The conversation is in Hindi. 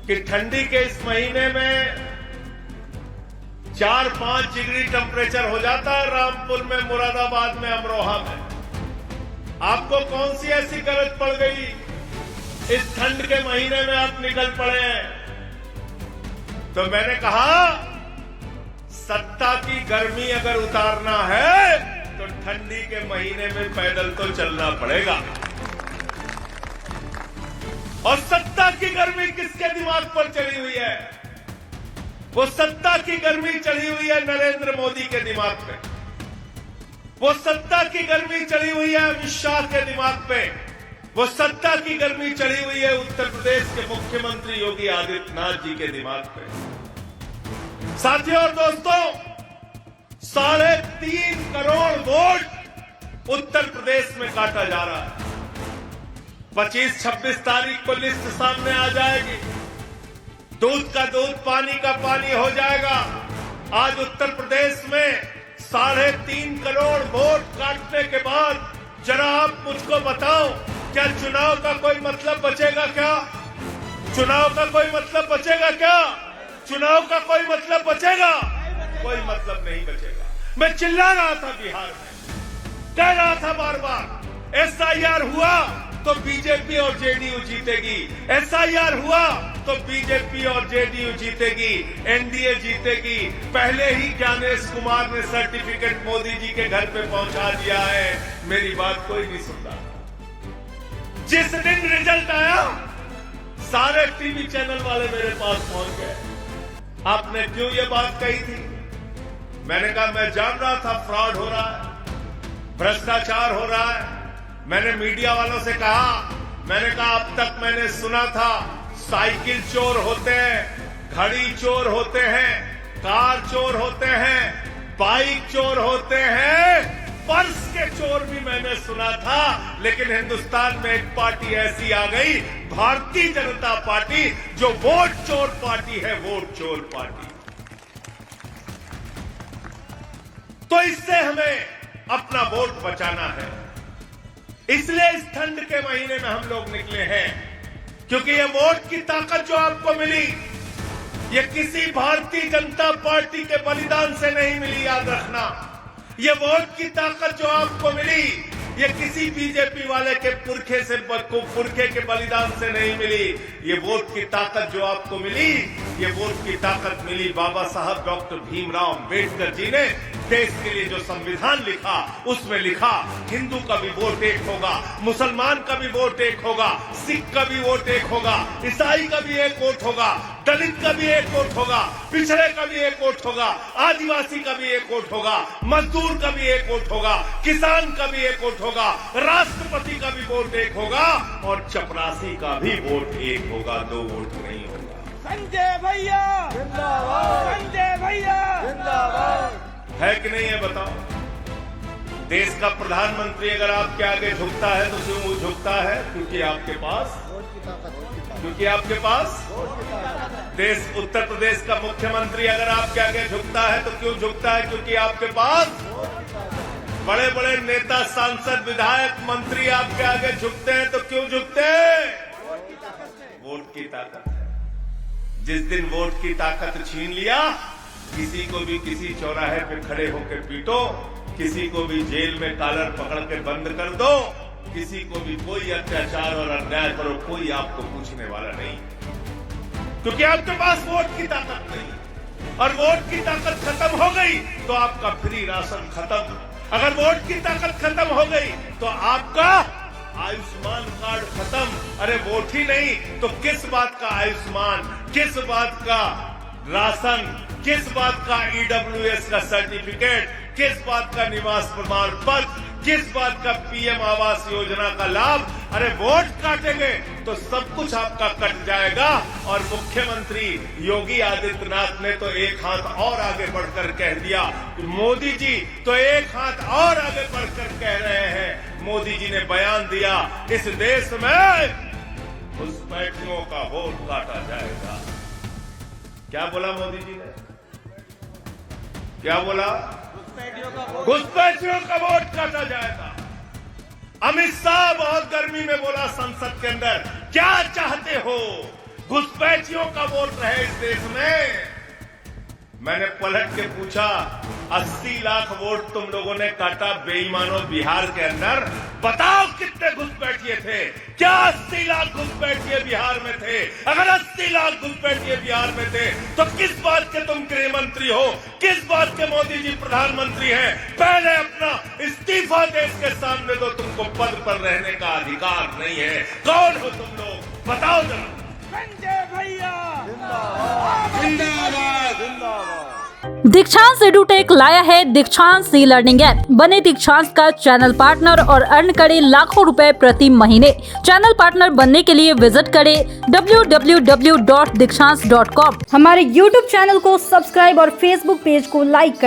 कि ठंडी के इस महीने में 4-5 डिग्री टेम्परेचर हो जाता है रामपुर में, मुरादाबाद में, अमरोहा में। आपको कौन सी ऐसी गरज पड़ गई इस ठंड के महीने में आप निकल पड़े हैं? तो मैंने कहा सत्ता की गर्मी अगर उतारना है तो ठंडी के महीने में पैदल तो चलना पड़ेगा। और सत्ता की गर्मी किसके दिमाग पर चढ़ी हुई है? वो सत्ता की गर्मी चढ़ी हुई है नरेंद्र मोदी के दिमाग पे। वो सत्ता की गर्मी चढ़ी हुई है अमित शाह के दिमाग पे। वो सत्ता की गर्मी चढ़ी हुई है उत्तर प्रदेश के मुख्यमंत्री योगी आदित्यनाथ जी के दिमाग पे। साथियों और दोस्तों, 3.5 करोड़ वोट उत्तर प्रदेश में काटा जा रहा है। 25-26 तारीख को लिस्ट सामने आ जाएगी। दूध का दूध, पानी का पानी हो जाएगा। आज उत्तर प्रदेश में 3.5 करोड़ वोट काटने के बाद जरा आप मुझको बताओ, क्या चुनाव का कोई मतलब बचेगा क्या? चुनाव का कोई मतलब बचेगा क्या? चुनाव का कोई मतलब बचेगा? कोई मतलब नहीं बचेगा। मैं चिल्ला रहा था बिहार में, कह रहा था बार बार एसआईआर हुआ तो बीजेपी और जेडीयू जीतेगी, एसआईआर हुआ तो बीजेपी और जेडीयू जीतेगी, एनडीए जीतेगी। पहले ही ज्ञानेश कुमार ने सर्टिफिकेट मोदी जी के घर पे पहुंचा दिया है। मेरी बात कोई नहीं सुनता। जिस दिन रिजल्ट आया सारे टीवी चैनल वाले मेरे पास पहुंच गए। आपने क्यों ये बात कही थी? मैंने कहा मैं जान रहा था फ्रॉड हो रहा है, भ्रष्टाचार हो रहा है। मैंने मीडिया वालों से कहा, मैंने कहा अब तक मैंने सुना था साइकिल चोर होते हैं, घड़ी चोर होते हैं, कार चोर होते हैं, बाइक चोर होते हैं, पर्स के चोर भी मैंने सुना था। लेकिन हिंदुस्तान में एक पार्टी ऐसी आ गई, भारतीय जनता पार्टी, जो वोट चोर पार्टी है, वोट चोर पार्टी। तो इससे हमें अपना वोट बचाना है। इसलिए इस ठंड के महीने में हम लोग निकले हैं, क्योंकि ये वोट की ताकत जो आपको मिली, ये किसी भारतीय जनता पार्टी के बलिदान से नहीं मिली, याद रखना। ये वोट की ताकत जो आपको मिली, ये किसी बीजेपी वाले के पुरखे के बलिदान से नहीं मिली। ये वोट की ताकत जो आपको मिली, ये वोट की ताकत मिली बाबा साहब डॉक्टर भीमराव अम्बेडकर जी ने देश के लिए जो संविधान लिखा, उसमें लिखा हिंदू का भी वोट एक होगा, मुसलमान का भी वोट एक होगा, सिख का भी वोट एक होगा, ईसाई का भी एक वोट होगा, दलित का भी एक वोट होगा, पिछड़े का भी एक वोट होगा, आदिवासी का भी एक वोट होगा, मजदूर का भी एक वोट होगा, किसान का भी एक वोट होगा, राष्ट्रपति का भी वोट एक होगा और चपरासी का भी वोट एक होगा, 2 वोट नहीं होगा। संजय भैया जिंदाबाद, संजय भैया जिंदाबाद। है कि नहीं है बताओ? देश का प्रधानमंत्री अगर आपके आगे झुकता है तो क्यों झुकता है? क्योंकि आपके पास देश, उत्तर प्रदेश का मुख्यमंत्री अगर आपके आगे झुकता है तो क्यों झुकता है? क्योंकि आपके पास बड़े बड़े नेता, सांसद, विधायक, मंत्री आपके आगे झुकते हैं तो क्यों झुकते हैं? वोट की ताकत है। जिस दिन वोट की ताकत छीन लिया, किसी को भी किसी चौराहे पे खड़े होकर पीटो, किसी को भी जेल में कॉलर पकड़ के बंद कर दो, किसी को भी कोई अत्याचार और अन्याय करो, कोई आपको पूछने वाला नहीं, क्योंकि आपके पास वोट की ताकत नहीं। और वोट की ताकत खत्म हो गई तो आपका फ्री राशन खत्म। अगर वोट की ताकत खत्म हो गई तो आपका आयुष्मान कार्ड खत्म। अरे वोट ही नहीं तो किस बात का आयुष्मान, किस बात का राशन, किस बात का ईडब्ल्यूएस का सर्टिफिकेट, किस बात का निवास प्रमाण पत्र, किस बात का पीएम आवास योजना का लाभ? अरे वोट काटेंगे तो सब कुछ आपका कट जाएगा। और मुख्यमंत्री योगी आदित्यनाथ ने तो एक हाथ और आगे बढ़कर कह दिया, मोदी जी तो एक हाथ और आगे बढ़कर कह रहे हैं, मोदी जी ने बयान दिया, इस देश में घुसपैठियों का वोट काटा जाएगा। क्या बोला मोदी जी ने? क्या बोला? घुसपैठियों का वोट काटा जाएगा। अमित शाह बहुत गर्मी में बोला संसद के अंदर, क्या चाहते हो? घुसपैठियों का वोट रहे इस देश में। मैंने पलट के पूछा, 80 लाख वोट तुम लोगों ने काटा बेईमानों बिहार के अंदर, बताओ कितने घुसपैठिए थे? क्या 80 लाख घुसपैठिए बिहार में थे? अगर 80 लाख घुसपैठिए बिहार में थे तो किस बात के तुम गृह मंत्री हो? किस बात के मोदी जी प्रधानमंत्री हैं? पहले अपना इस्तीफा देश के सामने दो, तुमको पद पर रहने का अधिकार नहीं है। कौन हो तुम लोग, बताओ जरा। संजय भैया दीक्षांत एडुटेक लाया है दीक्षांत ई लर्निंग ऐप। बने दीक्षांत का चैनल पार्टनर और अर्न करें लाखों रुपए प्रति महीने। चैनल पार्टनर बनने के लिए विजिट करें www.dikshans.com। हमारे YouTube चैनल को सब्सक्राइब और Facebook पेज को लाइक करें।